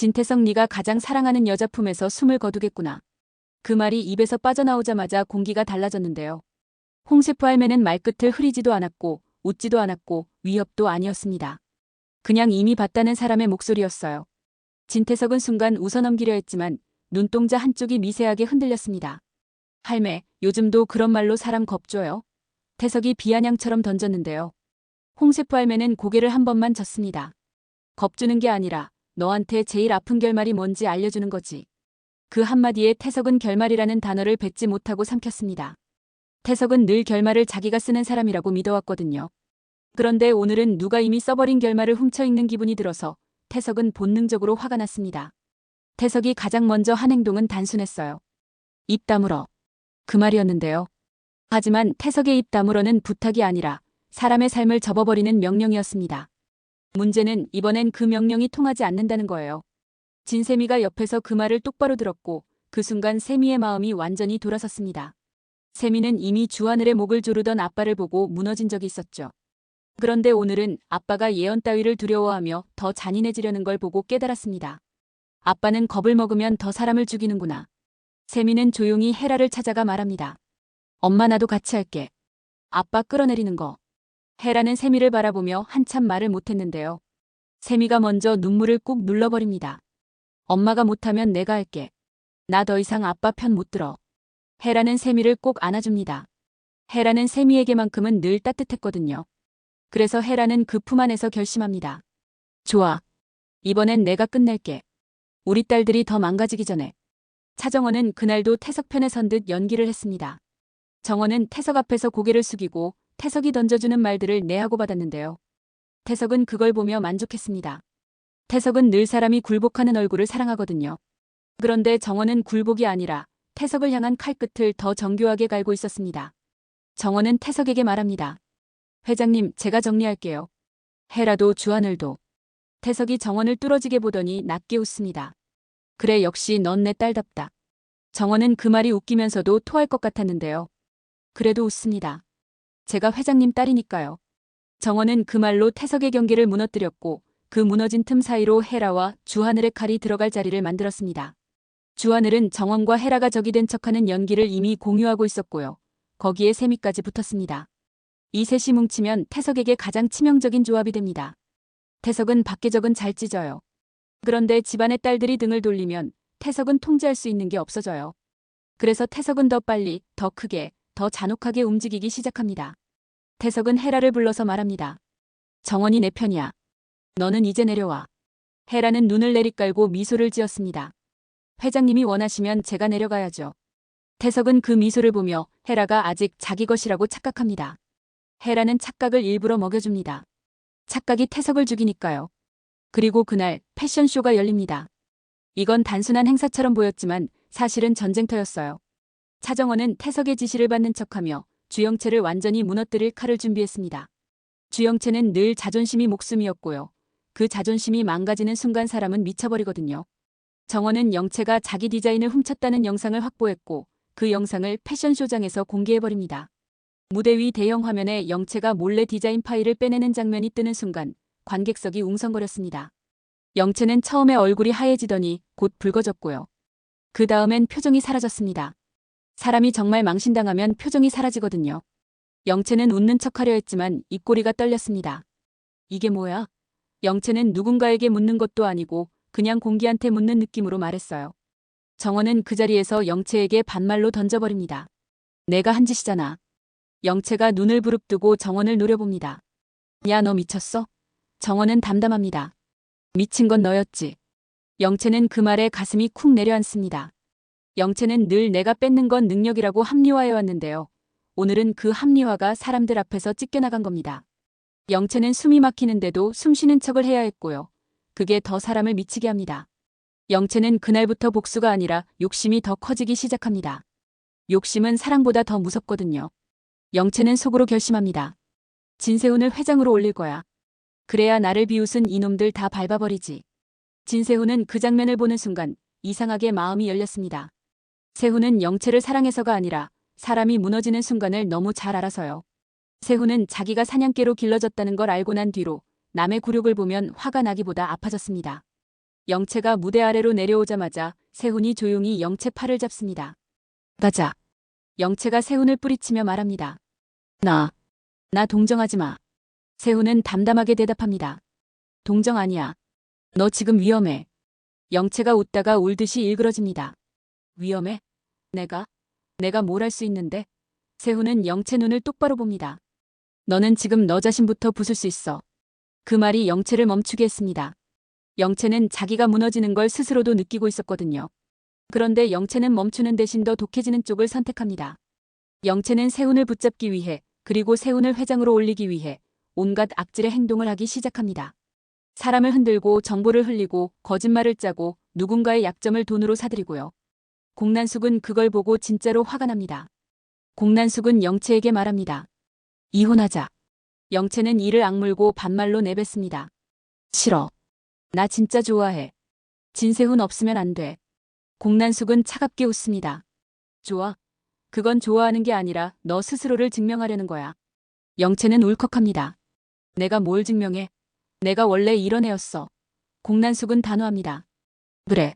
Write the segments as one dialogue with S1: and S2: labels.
S1: 진태석 네가 가장 사랑하는 여자 품에서 숨을 거두겠구나. 그 말이 입에서 빠져나오자마자 공기가 달라졌는데요. 홍세프 할매는 말끝을 흐리지도 않았고 웃지도 않았고 위협도 아니었습니다. 그냥 이미 봤다는 사람의 목소리였어요. 진태석은 순간 웃어넘기려 했지만 눈동자 한쪽이 미세하게 흔들렸습니다. 할매, 요즘도 그런 말로 사람 겁줘요? 태석이 비아냥처럼 던졌는데요. 홍세프 할매는 고개를 한 번만 젓습니다. 겁주는 게 아니라 너한테 제일 아픈 결말이 뭔지 알려주는 거지. 그 한마디에 태석은 결말이라는 단어를 뱉지 못하고 삼켰습니다. 태석은 늘 결말을 자기가 쓰는 사람이라고 믿어왔거든요. 그런데 오늘은 누가 이미 써버린 결말을 훔쳐읽는 기분이 들어서 태석은 본능적으로 화가 났습니다. 태석이 가장 먼저 한 행동은 단순했어요. 입 다물어. 그 말이었는데요. 하지만 태석의 입 다물어는 부탁이 아니라 사람의 삶을 접어버리는 명령이었습니다. 문제는 이번엔 그 명령이 통하지 않는다는 거예요. 진세미가 옆에서 그 말을 똑바로 들었고 그 순간 세미의 마음이 완전히 돌아섰습니다. 세미는 이미 주하늘의 목을 조르던 아빠를 보고 무너진 적이 있었죠. 그런데 오늘은 아빠가 예언 따위를 두려워하며 더 잔인해지려는 걸 보고 깨달았습니다. 아빠는 겁을 먹으면 더 사람을 죽이는구나. 세미는 조용히 헤라를 찾아가 말합니다. 엄마 나도 같이 할게. 아빠 끌어내리는 거. 헤라는 세미를 바라보며 한참 말을 못했는데요. 세미가 먼저 눈물을 꾹 눌러버립니다. 엄마가 못하면 내가 할게. 나 더 이상 아빠 편 못 들어. 헤라는 세미를 꼭 안아줍니다. 헤라는 세미에게만큼은 늘 따뜻했거든요. 그래서 헤라는 그 품 안에서 결심합니다. 좋아. 이번엔 내가 끝낼게. 우리 딸들이 더 망가지기 전에. 차정원은 그날도 태석 편에 선 듯 연기를 했습니다. 정원은 태석 앞에서 고개를 숙이고 태석이 던져주는 말들을 내하고 받았는데요. 태석은 그걸 보며 만족했습니다. 태석은 늘 사람이 굴복하는 얼굴을 사랑하거든요. 그런데 정원은 굴복이 아니라 태석을 향한 칼끝을 더 정교하게 갈고 있었습니다. 정원은 태석에게 말합니다. 회장님, 제가 정리할게요. 헤라도 주하늘도. 태석이 정원을 뚫어지게 보더니 낮게 웃습니다. 그래, 역시 넌 내 딸답다. 정원은 그 말이 웃기면서도 토할 것 같았는데요. 그래도 웃습니다. 제가 회장님 딸이니까요. 정원은 그 말로 태석의 경계를 무너뜨렸고 그 무너진 틈 사이로 헤라와 주하늘의 칼이 들어갈 자리를 만들었습니다. 주하늘은 정원과 헤라가 적이 된 척하는 연기를 이미 공유하고 있었고요. 거기에 세미까지 붙었습니다. 이 셋이 뭉치면 태석에게 가장 치명적인 조합이 됩니다. 태석은 밖의 적은 잘 찢어요. 그런데 집안의 딸들이 등을 돌리면 태석은 통제할 수 있는 게 없어져요. 그래서 태석은 더 빨리, 더 크게, 더 잔혹하게 움직이기 시작합니다. 태석은 헤라를 불러서 말합니다. 정원이 내 편이야. 너는 이제 내려와. 헤라는 눈을 내리깔고 미소를 지었습니다. 회장님이 원하시면 제가 내려가야죠. 태석은 그 미소를 보며 헤라가 아직 자기 것이라고 착각합니다. 헤라는 착각을 일부러 먹여줍니다. 착각이 태석을 죽이니까요. 그리고 그날 패션쇼가 열립니다. 이건 단순한 행사처럼 보였지만 사실은 전쟁터였어요. 차정원은 태석의 지시를 받는 척하며 주영채를 완전히 무너뜨릴 칼을 준비했습니다. 주영채는 늘 자존심이 목숨이었고요. 그 자존심이 망가지는 순간 사람은 미쳐버리거든요. 정원은 영채가 자기 디자인을 훔쳤다는 영상을 확보했고 그 영상을 패션쇼장에서 공개해버립니다. 무대 위 대형 화면에 영채가 몰래 디자인 파일을 빼내는 장면이 뜨는 순간 관객석이 웅성거렸습니다. 영채는 처음에 얼굴이 하얘지더니 곧 붉어졌고요. 그 다음엔 표정이 사라졌습니다. 사람이 정말 망신당하면 표정이 사라지거든요. 영채는 웃는 척하려 했지만 입꼬리가 떨렸습니다. 이게 뭐야? 영채는 누군가에게 묻는 것도 아니고 그냥 공기한테 묻는 느낌으로 말했어요. 정원은 그 자리에서 영채에게 반말로 던져버립니다. 내가 한 짓이잖아. 영채가 눈을 부릅뜨고 정원을 노려봅니다. 야, 너 미쳤어? 정원은 담담합니다. 미친 건 너였지. 영채는 그 말에 가슴이 쿵 내려앉습니다. 영채는 늘 내가 뺏는 건 능력이라고 합리화해왔는데요. 오늘은 그 합리화가 사람들 앞에서 찢겨나간 겁니다. 영채는 숨이 막히는데도 숨 쉬는 척을 해야 했고요. 그게 더 사람을 미치게 합니다. 영채는 그날부터 복수가 아니라 욕심이 더 커지기 시작합니다. 욕심은 사랑보다 더 무섭거든요. 영채는 속으로 결심합니다. 진세훈을 회장으로 올릴 거야. 그래야 나를 비웃은 이놈들 다 밟아버리지. 진세훈은 그 장면을 보는 순간 이상하게 마음이 열렸습니다. 세훈은 영채를 사랑해서가 아니라 사람이 무너지는 순간을 너무 잘 알아서요. 세훈은 자기가 사냥개로 길러졌다는 걸 알고 난 뒤로 남의 굴욕을 보면 화가 나기보다 아파졌습니다. 영채가 무대 아래로 내려오자마자 세훈이 조용히 영채 팔을 잡습니다. 가자. 영채가 세훈을 뿌리치며 말합니다. 나 동정하지 마. 세훈은 담담하게 대답합니다. 동정 아니야. 너 지금 위험해. 영채가 웃다가 울듯이 일그러집니다. 위험해? 내가 뭘 할 수 있는데? 세훈은 영채 눈을 똑바로 봅니다. 너는 지금 너 자신부터 부술 수 있어. 그 말이 영채를 멈추게 했습니다. 영채는 자기가 무너지는 걸 스스로도 느끼고 있었거든요. 그런데 영채는 멈추는 대신 더 독해지는 쪽을 선택합니다. 영채는 세훈을 붙잡기 위해, 그리고 세훈을 회장으로 올리기 위해 온갖 악질의 행동을 하기 시작합니다. 사람을 흔들고 정보를 흘리고 거짓말을 짜고 누군가의 약점을 돈으로 사들이고요. 공난숙은 그걸 보고 진짜로 화가 납니다. 공난숙은 영채에게 말합니다. 이혼하자. 영채는 이를 악물고 반말로 내뱉습니다. 싫어. 나 진짜 좋아해. 진세훈 없으면 안 돼. 공난숙은 차갑게 웃습니다. 좋아. 그건 좋아하는 게 아니라 너 스스로를 증명하려는 거야. 영채는 울컥합니다. 내가 뭘 증명해? 내가 원래 이런 애였어. 공난숙은 단호합니다. 그래.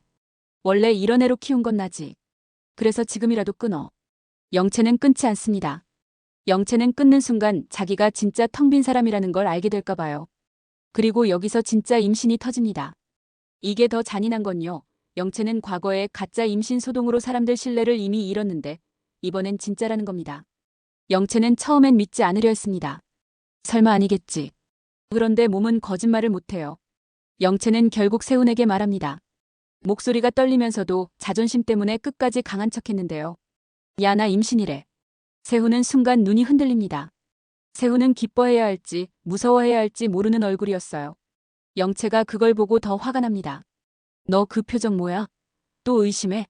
S1: 원래 이런 애로 키운 건 나지. 그래서 지금이라도 끊어. 영채는 끊지 않습니다. 영채는 끊는 순간 자기가 진짜 텅 빈 사람이라는 걸 알게 될까 봐요. 그리고 여기서 진짜 임신이 터집니다. 이게 더 잔인한 건요. 영채는 과거에 가짜 임신 소동으로 사람들 신뢰를 이미 잃었는데 이번엔 진짜라는 겁니다. 영채는 처음엔 믿지 않으려 했습니다. 설마 아니겠지. 그런데 몸은 거짓말을 못해요. 영채는 결국 세훈에게 말합니다. 목소리가 떨리면서도 자존심 때문에 끝까지 강한 척했는데요. 야, 나 임신이래. 세훈은 순간 눈이 흔들립니다. 세훈은 기뻐해야 할지 무서워해야 할지 모르는 얼굴이었어요. 영채가 그걸 보고 더 화가 납니다. 너 그 표정 뭐야? 또 의심해?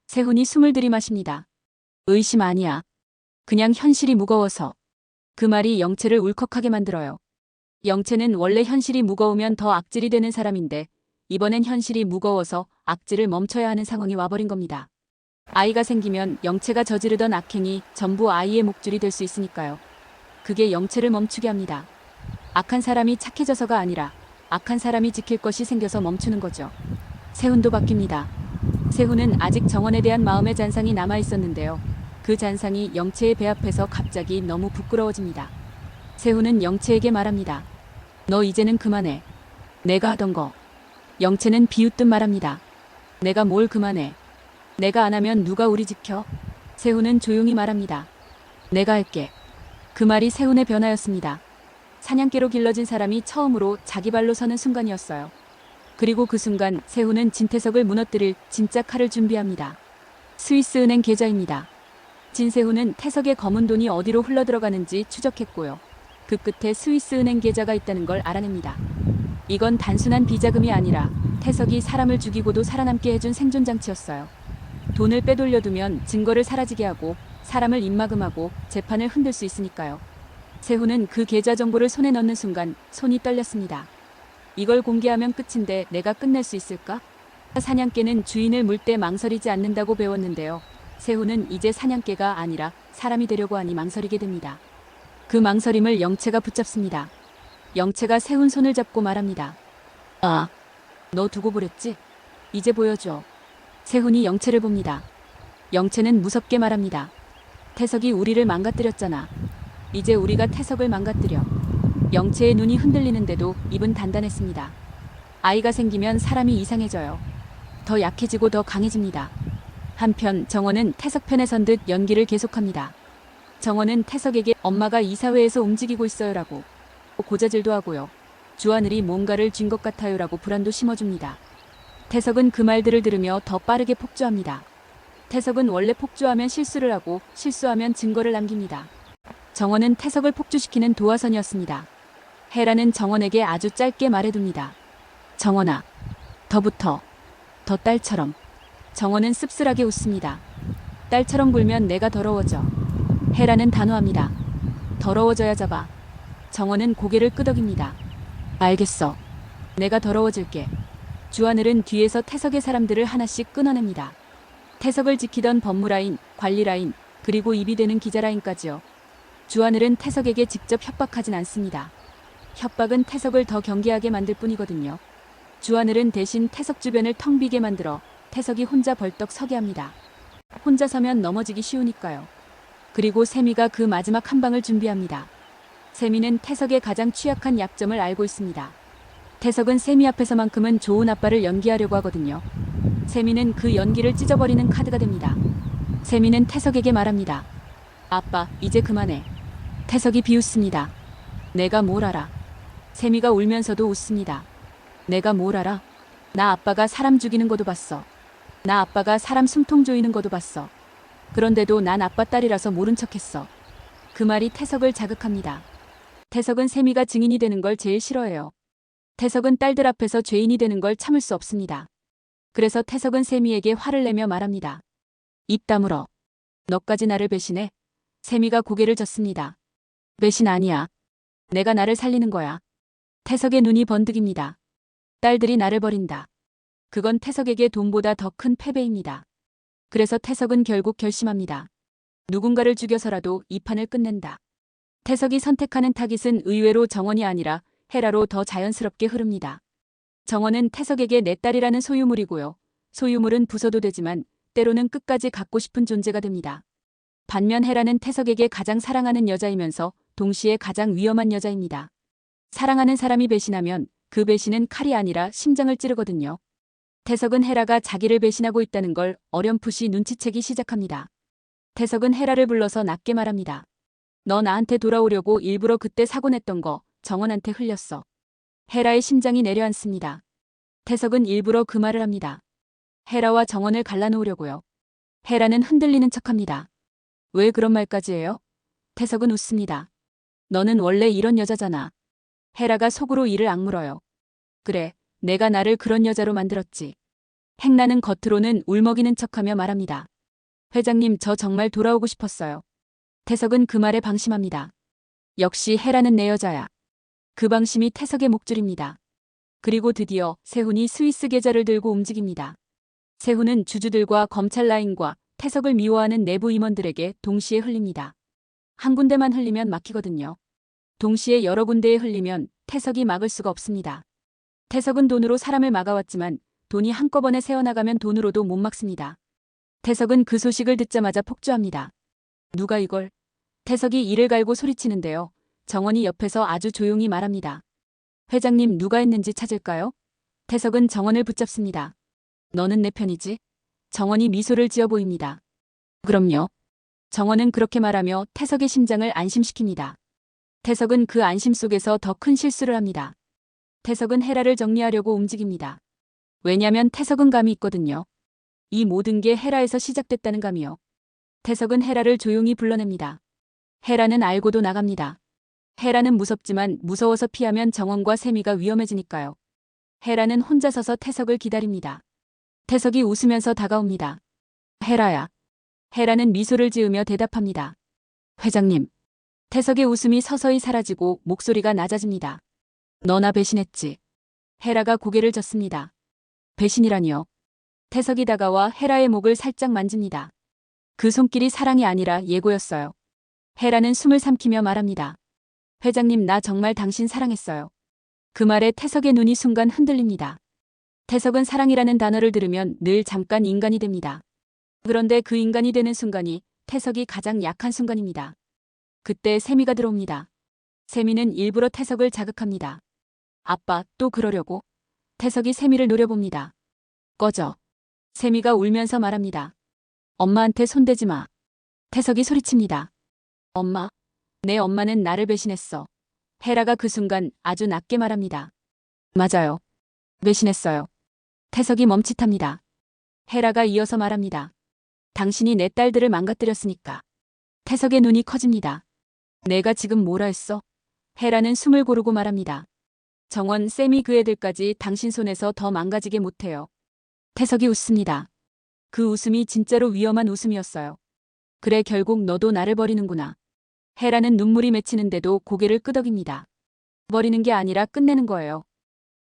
S1: 세훈이 숨을 들이마십니다. 의심 아니야. 그냥 현실이 무거워서. 그 말이 영채를 울컥하게 만들어요. 영채는 원래 현실이 무거우면 더 악질이 되는 사람인데 이번엔 현실이 무거워서 악질을 멈춰야 하는 상황이 와버린 겁니다. 아이가 생기면 영채가 저지르던 악행이 전부 아이의 목줄이 될 수 있으니까요. 그게 영채를 멈추게 합니다. 악한 사람이 착해져서가 아니라 악한 사람이 지킬 것이 생겨서 멈추는 거죠. 세훈도 바뀝니다. 세훈은 아직 정원에 대한 마음의 잔상이 남아있었는데요. 그 잔상이 영채의 배 앞에서 갑자기 너무 부끄러워집니다. 세훈은 영채에게 말합니다. 너 이제는 그만해. 내가 하던 거. 영채는 비웃듯 말합니다. 내가 뭘 그만해. 내가 안 하면 누가 우리 지켜? 세훈은 조용히 말합니다. 내가 할게. 그 말이 세훈의 변화였습니다. 사냥개로 길러진 사람이 처음으로 자기 발로 서는 순간이었어요. 그리고 그 순간 세훈은 진태석을 무너뜨릴 진짜 칼을 준비합니다. 스위스은행 계좌입니다. 진세훈은 태석의 검은 돈이 어디로 흘러들어가는지 추적했고요. 그 끝에 스위스은행 계좌가 있다는 걸 알아냅니다. 이건 단순한 비자금이 아니라 태석이 사람을 죽이고도 살아남게 해준 생존장치였어요. 돈을 빼돌려두면 증거를 사라지게 하고 사람을 입막음하고 재판을 흔들 수 있으니까요. 세훈은 그 계좌 정보를 손에 넣는 순간 손이 떨렸습니다. 이걸 공개하면 끝인데 내가 끝낼 수 있을까? 사냥개는 주인을 물 때 망설이지 않는다고 배웠는데요. 세훈은 이제 사냥개가 아니라 사람이 되려고 하니 망설이게 됩니다. 그 망설임을 영채가 붙잡습니다. 영채가 세훈 손을 잡고 말합니다. 아, 너 두고 보랬지? 이제 보여줘. 세훈이 영채를 봅니다. 영채는 무섭게 말합니다. 태석이 우리를 망가뜨렸잖아. 이제 우리가 태석을 망가뜨려. 영채의 눈이 흔들리는데도 입은 단단했습니다. 아이가 생기면 사람이 이상해져요. 더 약해지고 더 강해집니다. 한편 정원은 태석 편에 선 듯 연기를 계속합니다. 정원은 태석에게 엄마가 이사회에서 움직이고 있어요라고 고자질도 하고요. 주하늘이 뭔가를 쥔 것 같아요라고 불안도 심어줍니다. 태석은 그 말들을 들으며 더 빠르게 폭주합니다. 태석은 원래 폭주하면 실수를 하고 실수하면 증거를 남깁니다. 정원은 태석을 폭주시키는 도화선이었습니다. 헤라는 정원에게 아주 짧게 말해둡니다. 정원아, 더 붙어. 더 딸처럼. 정원은 씁쓸하게 웃습니다. 딸처럼 굴면 내가 더러워져. 헤라는 단호합니다. 더러워져야 잡아. 정원은 고개를 끄덕입니다. 알겠어. 내가 더러워질게. 주하늘은 뒤에서 태석의 사람들을 하나씩 끊어냅니다. 태석을 지키던 법무라인, 관리라인, 그리고 입이 되는 기자라인까지요. 주하늘은 태석에게 직접 협박하진 않습니다. 협박은 태석을 더 경계하게 만들 뿐이거든요. 주하늘은 대신 태석 주변을 텅 비게 만들어 태석이 혼자 벌떡 서게 합니다. 혼자 서면 넘어지기 쉬우니까요. 그리고 세미가 그 마지막 한 방을 준비합니다. 세미는 태석의 가장 취약한 약점을 알고 있습니다. 태석은 세미 앞에서만큼은 좋은 아빠를 연기하려고 하거든요. 세미는 그 연기를 찢어버리는 카드가 됩니다. 세미는 태석에게 말합니다. 아빠, 이제 그만해. 태석이 비웃습니다. 내가 뭘 알아. 세미가 울면서도 웃습니다. 내가 뭘 알아? 나 아빠가 사람 죽이는 것도 봤어. 나 아빠가 사람 숨통 조이는 것도 봤어. 그런데도 난 아빠 딸이라서 모른 척했어. 그 말이 태석을 자극합니다. 태석은 세미가 증인이 되는 걸 제일 싫어해요. 태석은 딸들 앞에서 죄인이 되는 걸 참을 수 없습니다. 그래서 태석은 세미에게 화를 내며 말합니다. 입 다물어. 너까지 나를 배신해? 세미가 고개를 젓습니다. 배신 아니야. 내가 나를 살리는 거야. 태석의 눈이 번득입니다. 딸들이 나를 버린다. 그건 태석에게 돈보다 더 큰 패배입니다. 그래서 태석은 결국 결심합니다. 누군가를 죽여서라도 이 판을 끝낸다. 태석이 선택하는 타깃은 의외로 정원이 아니라 헤라로 더 자연스럽게 흐릅니다. 정원은 태석에게 내 딸이라는 소유물이고요. 소유물은 부숴도 되지만 때로는 끝까지 갖고 싶은 존재가 됩니다. 반면 헤라는 태석에게 가장 사랑하는 여자이면서 동시에 가장 위험한 여자입니다. 사랑하는 사람이 배신하면 그 배신은 칼이 아니라 심장을 찌르거든요. 태석은 헤라가 자기를 배신하고 있다는 걸 어렴풋이 눈치채기 시작합니다. 태석은 헤라를 불러서 낮게 말합니다. 너 나한테 돌아오려고 일부러 그때 사고 냈던 거 정원한테 흘렸어. 헤라의 심장이 내려앉습니다. 태석은 일부러 그 말을 합니다. 헤라와 정원을 갈라놓으려고요. 헤라는 흔들리는 척합니다. 왜 그런 말까지 해요? 태석은 웃습니다. 너는 원래 이런 여자잖아. 헤라가 속으로 이를 악물어요. 그래, 내가 나를 그런 여자로 만들었지. 행나는 겉으로는 울먹이는 척하며 말합니다. 회장님, 저 정말 돌아오고 싶었어요. 태석은 그 말에 방심합니다. 역시 헤라는 내 여자야. 그 방심이 태석의 목줄입니다. 그리고 드디어 세훈이 스위스 계좌를 들고 움직입니다. 세훈은 주주들과 검찰 라인과 태석을 미워하는 내부 임원들에게 동시에 흘립니다. 한 군데만 흘리면 막히거든요. 동시에 여러 군데에 흘리면 태석이 막을 수가 없습니다. 태석은 돈으로 사람을 막아왔지만 돈이 한꺼번에 새어나가면 돈으로도 못 막습니다. 태석은 그 소식을 듣자마자 폭주합니다. 누가 이걸? 태석이 이를 갈고 소리치는데요. 정원이 옆에서 아주 조용히 말합니다. 회장님, 누가 했는지 찾을까요? 태석은 정원을 붙잡습니다. 너는 내 편이지? 정원이 미소를 지어 보입니다. 그럼요. 정원은 그렇게 말하며 태석의 심장을 안심시킵니다. 태석은 그 안심 속에서 더 큰 실수를 합니다. 태석은 헤라를 정리하려고 움직입니다. 왜냐면 태석은 감이 있거든요. 이 모든 게 헤라에서 시작됐다는 감이요. 태석은 헤라를 조용히 불러냅니다. 헤라는 알고도 나갑니다. 헤라는 무섭지만 무서워서 피하면 정원과 세미가 위험해지니까요. 헤라는 혼자 서서 태석을 기다립니다. 태석이 웃으면서 다가옵니다. 헤라야. 헤라는 미소를 지으며 대답합니다. 회장님. 태석의 웃음이 서서히 사라지고 목소리가 낮아집니다. 너나 배신했지. 헤라가 고개를 젓습니다. 배신이라니요. 태석이 다가와 헤라의 목을 살짝 만집니다. 그 손길이 사랑이 아니라 예고였어요. 헤라는 숨을 삼키며 말합니다. 회장님, 나 정말 당신 사랑했어요. 그 말에 태석의 눈이 순간 흔들립니다. 태석은 사랑이라는 단어를 들으면 늘 잠깐 인간이 됩니다. 그런데 그 인간이 되는 순간이 태석이 가장 약한 순간입니다. 그때 세미가 들어옵니다. 세미는 일부러 태석을 자극합니다. 아빠, 또 그러려고? 태석이 세미를 노려봅니다. 꺼져. 세미가 울면서 말합니다. 엄마한테 손대지 마. 태석이 소리칩니다. 엄마? 내 엄마는 나를 배신했어. 헤라가 그 순간 아주 낮게 말합니다. 맞아요. 배신했어요. 태석이 멈칫합니다. 헤라가 이어서 말합니다. 당신이 내 딸들을 망가뜨렸으니까. 태석의 눈이 커집니다. 내가 지금 뭐라 했어? 헤라는 숨을 고르고 말합니다. 정원, 세미 그 애들까지 당신 손에서 더 망가지게 못해요. 태석이 웃습니다. 그 웃음이 진짜로 위험한 웃음이었어요. 그래, 결국 너도 나를 버리는구나. 헤라는 눈물이 맺히는데도 고개를 끄덕입니다. 버리는 게 아니라 끝내는 거예요.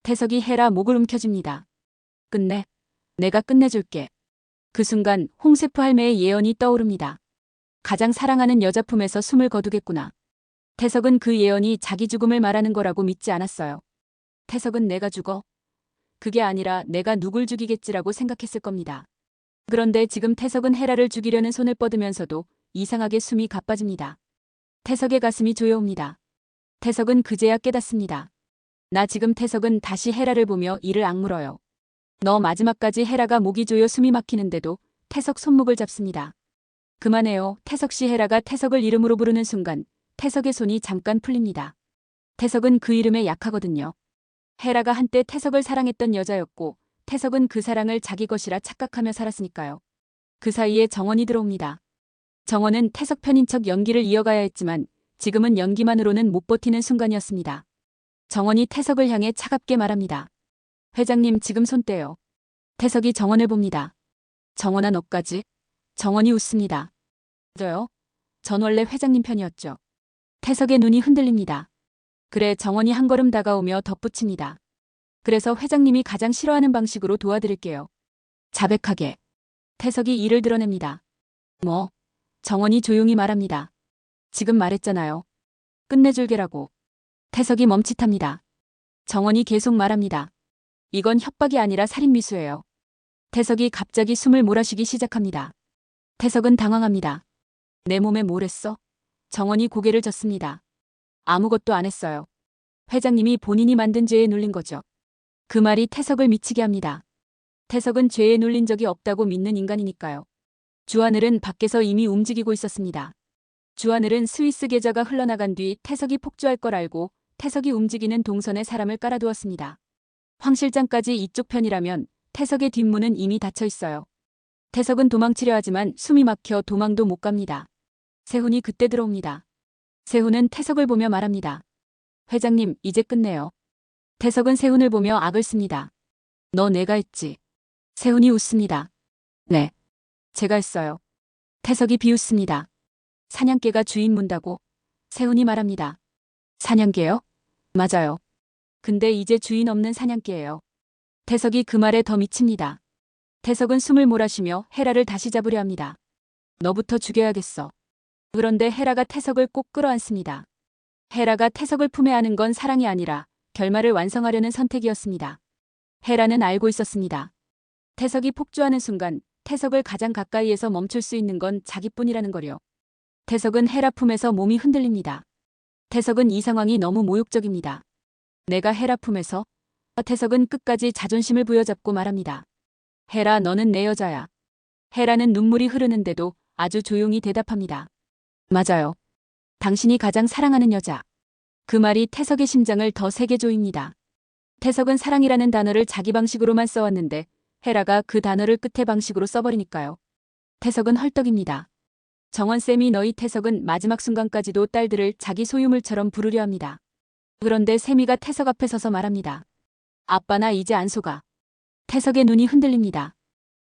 S1: 태석이 헤라 목을 움켜쥡니다. 끝내. 내가 끝내줄게. 그 순간 홍세프 할매의 예언이 떠오릅니다. 가장 사랑하는 여자 품에서 숨을 거두겠구나. 태석은 그 예언이 자기 죽음을 말하는 거라고 믿지 않았어요. 태석은 내가 죽어? 그게 아니라 내가 누굴 죽이겠지라고 생각했을 겁니다. 그런데 지금 태석은 헤라를 죽이려는 손을 뻗으면서도 이상하게 숨이 가빠집니다. 태석의 가슴이 조여옵니다. 태석은 그제야 깨닫습니다. 나 지금 태석은 다시 헤라를 보며 이를 악물어요. 너 마지막까지 헤라가 목이 조여 숨이 막히는데도 태석 손목을 잡습니다. 그만해요. 태석 씨. 헤라가 태석을 이름으로 부르는 순간 태석의 손이 잠깐 풀립니다. 태석은 그 이름에 약하거든요. 헤라가 한때 태석을 사랑했던 여자였고 태석은 그 사랑을 자기 것이라 착각하며 살았으니까요. 그 사이에 정원이 들어옵니다. 정원은 태석 편인 척 연기를 이어가야 했지만 지금은 연기만으로는 못 버티는 순간이었습니다. 정원이 태석을 향해 차갑게 말합니다. 회장님 지금 손 떼요. 태석이 정원을 봅니다. 정원아 너까지? 정원이 웃습니다. 저요? 전 원래 회장님 편이었죠. 태석의 눈이 흔들립니다. 그래. 정원이 한 걸음 다가오며 덧붙입니다. 그래서 회장님이 가장 싫어하는 방식으로 도와드릴게요. 자백하게. 태석이 이를 드러냅니다. 뭐? 정원이 조용히 말합니다. 지금 말했잖아요. 끝내줄게라고. 태석이 멈칫합니다. 정원이 계속 말합니다. 이건 협박이 아니라 살인미수예요. 태석이 갑자기 숨을 몰아쉬기 시작합니다. 태석은 당황합니다. 내 몸에 뭘 했어? 정원이 고개를 젓습니다. 아무것도 안 했어요. 회장님이 본인이 만든 죄에 눌린 거죠. 그 말이 태석을 미치게 합니다. 태석은 죄에 눌린 적이 없다고 믿는 인간이니까요. 주하늘은 밖에서 이미 움직이고 있었습니다. 주하늘은 스위스 계좌가 흘러나간 뒤 태석이 폭주할 걸 알고 태석이 움직이는 동선에 사람을 깔아두었습니다. 황 실장까지 이쪽 편이라면 태석의 뒷문은 이미 닫혀 있어요. 태석은 도망치려 하지만 숨이 막혀 도망도 못 갑니다. 세훈이 그때 들어옵니다. 세훈은 태석을 보며 말합니다. 회장님, 이제 끝내요. 태석은 세훈을 보며 악을 씁니다. 너 내가 했지. 세훈이 웃습니다. 네. 제가 했어요. 태석이 비웃습니다. 사냥개가 주인 문다고? 세훈이 말합니다. 사냥개요? 맞아요. 근데 이제 주인 없는 사냥개예요. 태석이 그 말에 더 미칩니다. 태석은 숨을 몰아쉬며 헤라를 다시 잡으려 합니다. 너부터 죽여야겠어. 그런데 헤라가 태석을 꼭 끌어안습니다. 헤라가 태석을 품에 안은 건 사랑이 아니라 결말을 완성하려는 선택이었습니다. 헤라는 알고 있었습니다. 태석이 폭주하는 순간 태석을 가장 가까이에서 멈출 수 있는 건 자기뿐이라는 거요. 태석은 헤라 품에서 몸이 흔들립니다. 태석은 이 상황이 너무 모욕적입니다. 내가 헤라 품에서? 태석은 끝까지 자존심을 부여잡고 말합니다. 헤라, 너는 내 여자야. 헤라는 눈물이 흐르는데도 아주 조용히 대답합니다. 맞아요. 당신이 가장 사랑하는 여자. 그 말이 태석의 심장을 더 세게 조입니다. 태석은 사랑이라는 단어를 자기 방식으로만 써왔는데 헤라가 그 단어를 끝에 방식으로 써버리니까요. 태석은 헐떡입니다. 정원쌤이 너희 태석은 마지막 순간까지도 딸들을 자기 소유물처럼 부르려 합니다. 그런데 세미가 태석 앞에 서서 말합니다. 아빠 나 이제 안 속아. 태석의 눈이 흔들립니다.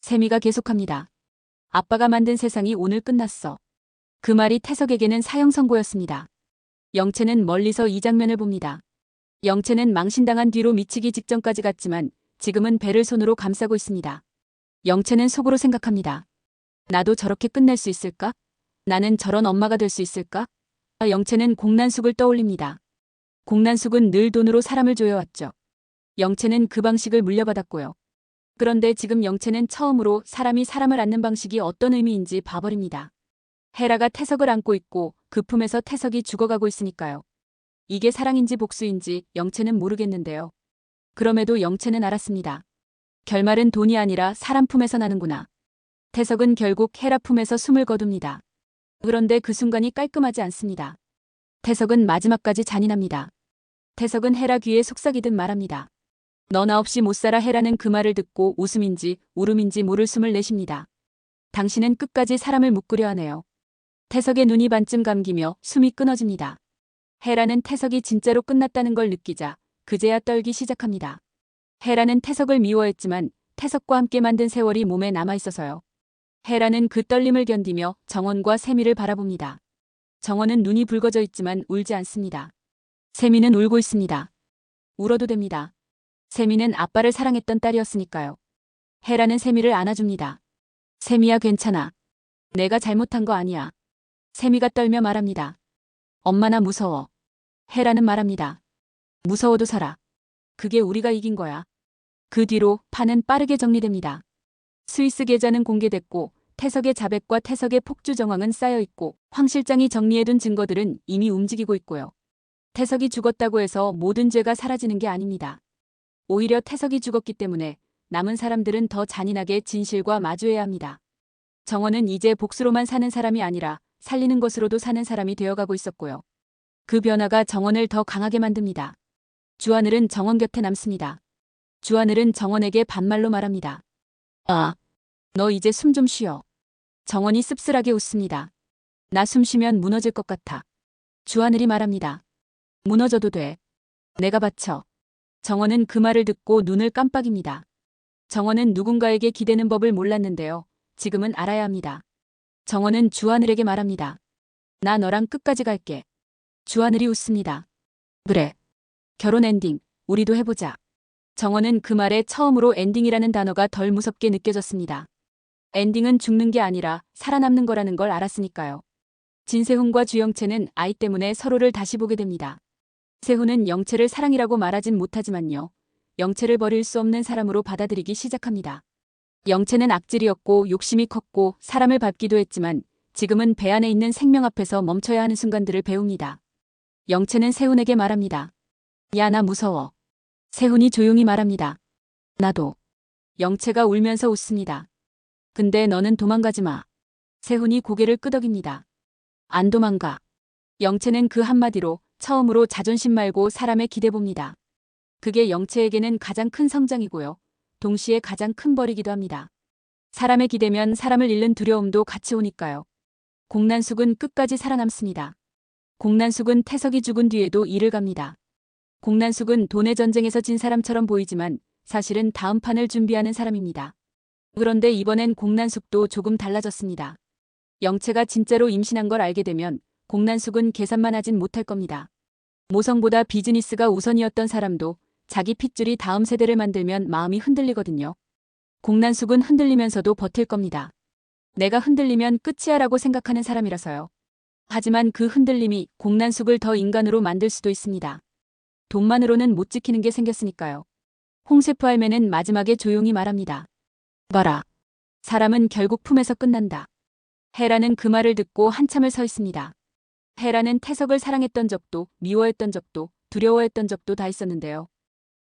S1: 세미가 계속합니다. 아빠가 만든 세상이 오늘 끝났어. 그 말이 태석에게는 사형 선고였습니다. 영채는 멀리서 이 장면을 봅니다. 영채는 망신당한 뒤로 미치기 직전까지 갔지만 지금은 배를 손으로 감싸고 있습니다. 영채는 속으로 생각합니다. 나도 저렇게 끝낼 수 있을까? 나는 저런 엄마가 될 수 있을까? 영채는 공난숙을 떠올립니다. 공난숙은 늘 돈으로 사람을 조여왔죠. 영채는 그 방식을 물려받았고요. 그런데 지금 영채는 처음으로 사람이 사람을 안는 방식이 어떤 의미인지 봐버립니다. 헤라가 태석을 안고 있고 그 품에서 태석이 죽어가고 있으니까요. 이게 사랑인지 복수인지 영채는 모르겠는데요. 그럼에도 영채는 알았습니다. 결말은 돈이 아니라 사람 품에서 나는구나. 태석은 결국 헤라 품에서 숨을 거둡니다. 그런데 그 순간이 깔끔하지 않습니다. 태석은 마지막까지 잔인합니다. 태석은 헤라 귀에 속삭이듯 말합니다. 너 나 없이 못 살아. 헤라는 그 말을 듣고 웃음인지 울음인지 모를 숨을 내쉽니다. 당신은 끝까지 사람을 묶으려 하네요. 태석의 눈이 반쯤 감기며 숨이 끊어집니다. 헤라는 태석이 진짜로 끝났다는 걸 느끼자 그제야 떨기 시작합니다. 헤라는 태석을 미워했지만 태석과 함께 만든 세월이 몸에 남아있어서요. 헤라는 그 떨림을 견디며 정원과 세미를 바라봅니다. 정원은 눈이 붉어져 있지만 울지 않습니다. 세미는 울고 있습니다. 울어도 됩니다. 세미는 아빠를 사랑했던 딸이었으니까요. 헤라는 세미를 안아줍니다. 세미야 괜찮아. 내가 잘못한 거 아니야. 세미가 떨며 말합니다. 엄마 나 무서워. 헤라는 말합니다. 무서워도 살아. 그게 우리가 이긴 거야. 그 뒤로 판은 빠르게 정리됩니다. 스위스 계좌는 공개됐고 태석의 자백과 태석의 폭주 정황은 쌓여있고 황 실장이 정리해둔 증거들은 이미 움직이고 있고요. 태석이 죽었다고 해서 모든 죄가 사라지는 게 아닙니다. 오히려 태석이 죽었기 때문에 남은 사람들은 더 잔인하게 진실과 마주해야 합니다. 정원은 이제 복수로만 사는 사람이 아니라 살리는 것으로도 사는 사람이 되어가고 있었고요. 그 변화가 정원을 더 강하게 만듭니다. 주하늘은 정원 곁에 남습니다. 주하늘은 정원에게 반말로 말합니다. 아, 너 이제 숨 좀 쉬어. 정원이 씁쓸하게 웃습니다. 나 숨 쉬면 무너질 것 같아. 주하늘이 말합니다. 무너져도 돼. 내가 받쳐. 정원은 그 말을 듣고 눈을 깜빡입니다. 정원은 누군가에게 기대는 법을 몰랐는데요. 지금은 알아야 합니다. 정원은 주하늘에게 말합니다. 나 너랑 끝까지 갈게. 주하늘이 웃습니다. 그래. 결혼 엔딩, 우리도 해보자. 정원은 그 말에 처음으로 엔딩이라는 단어가 덜 무섭게 느껴졌습니다. 엔딩은 죽는 게 아니라 살아남는 거라는 걸 알았으니까요. 진세훈과 주영채는 아이 때문에 서로를 다시 보게 됩니다. 세훈은 영채를 사랑이라고 말하진 못하지만요. 영채를 버릴 수 없는 사람으로 받아들이기 시작합니다. 영채는 악질이었고 욕심이 컸고 사람을 밟기도 했지만 지금은 배 안에 있는 생명 앞에서 멈춰야 하는 순간들을 배웁니다. 영채는 세훈에게 말합니다. 야, 나 무서워. 세훈이 조용히 말합니다. 나도. 영채가 울면서 웃습니다. 근데 너는 도망가지 마. 세훈이 고개를 끄덕입니다. 안 도망가. 영채는 그 한마디로 처음으로 자존심 말고 사람에 기대봅니다. 그게 영채에게는 가장 큰 성장이고요. 동시에 가장 큰 벌이기도 합니다. 사람에 기대면 사람을 잃는 두려움도 같이 오니까요. 공난숙은 끝까지 살아남습니다. 공난숙은 태석이 죽은 뒤에도 일을 갑니다. 공난숙은 돈의 전쟁에서 진 사람처럼 보이지만 사실은 다음 판을 준비하는 사람입니다. 그런데 이번엔 공난숙도 조금 달라졌습니다. 영채가 진짜로 임신한 걸 알게 되면 공난숙은 계산만 하진 못할 겁니다. 모성보다 비즈니스가 우선이었던 사람도 자기 핏줄이 다음 세대를 만들면 마음이 흔들리거든요. 공난숙은 흔들리면서도 버틸 겁니다. 내가 흔들리면 끝이야 라고 생각하는 사람이라서요. 하지만 그 흔들림이 공난숙을 더 인간으로 만들 수도 있습니다. 돈만으로는 못 지키는 게 생겼으니까요. 홍세프 할매는 마지막에 조용히 말합니다. 봐라. 사람은 결국 품에서 끝난다. 헤라는 그 말을 듣고 한참을 서 있습니다. 헤라는 태석을 사랑했던 적도 미워했던 적도 두려워했던 적도 다 있었는데요.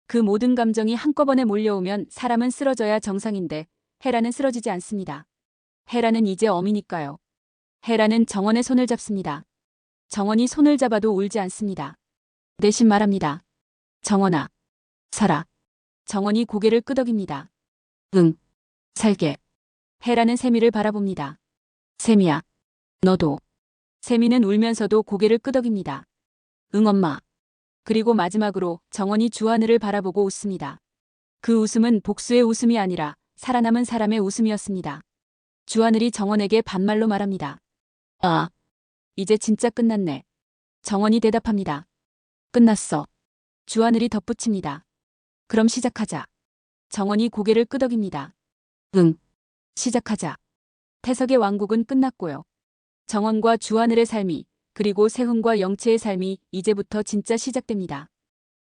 S1: 그 모든 감정이 한꺼번에 몰려오면 사람은 쓰러져야 정상인데 헤라는 쓰러지지 않습니다. 헤라는 이제 어미니까요. 헤라는 정원의 손을 잡습니다. 정원이 손을 잡아도 울지 않습니다. 대신 말합니다. 정원아, 살아. 정원이 고개를 끄덕입니다. 응, 살게. 헤라는 세미를 바라봅니다. 세미야, 너도. 세미는 울면서도 고개를 끄덕입니다. 응, 엄마. 그리고 마지막으로 정원이 주하늘을 바라보고 웃습니다. 그 웃음은 복수의 웃음이 아니라 살아남은 사람의 웃음이었습니다. 주하늘이 정원에게 반말로 말합니다. 아, 이제 진짜 끝났네. 정원이 대답합니다. 끝났어. 주하늘이 덧붙입니다. 그럼 시작하자. 정원이 고개를 끄덕입니다. 응, 시작하자. 태석의 왕국은 끝났고요. 정원과 주하늘의 삶이 그리고 세훈과 영채의 삶이 이제부터 진짜 시작됩니다.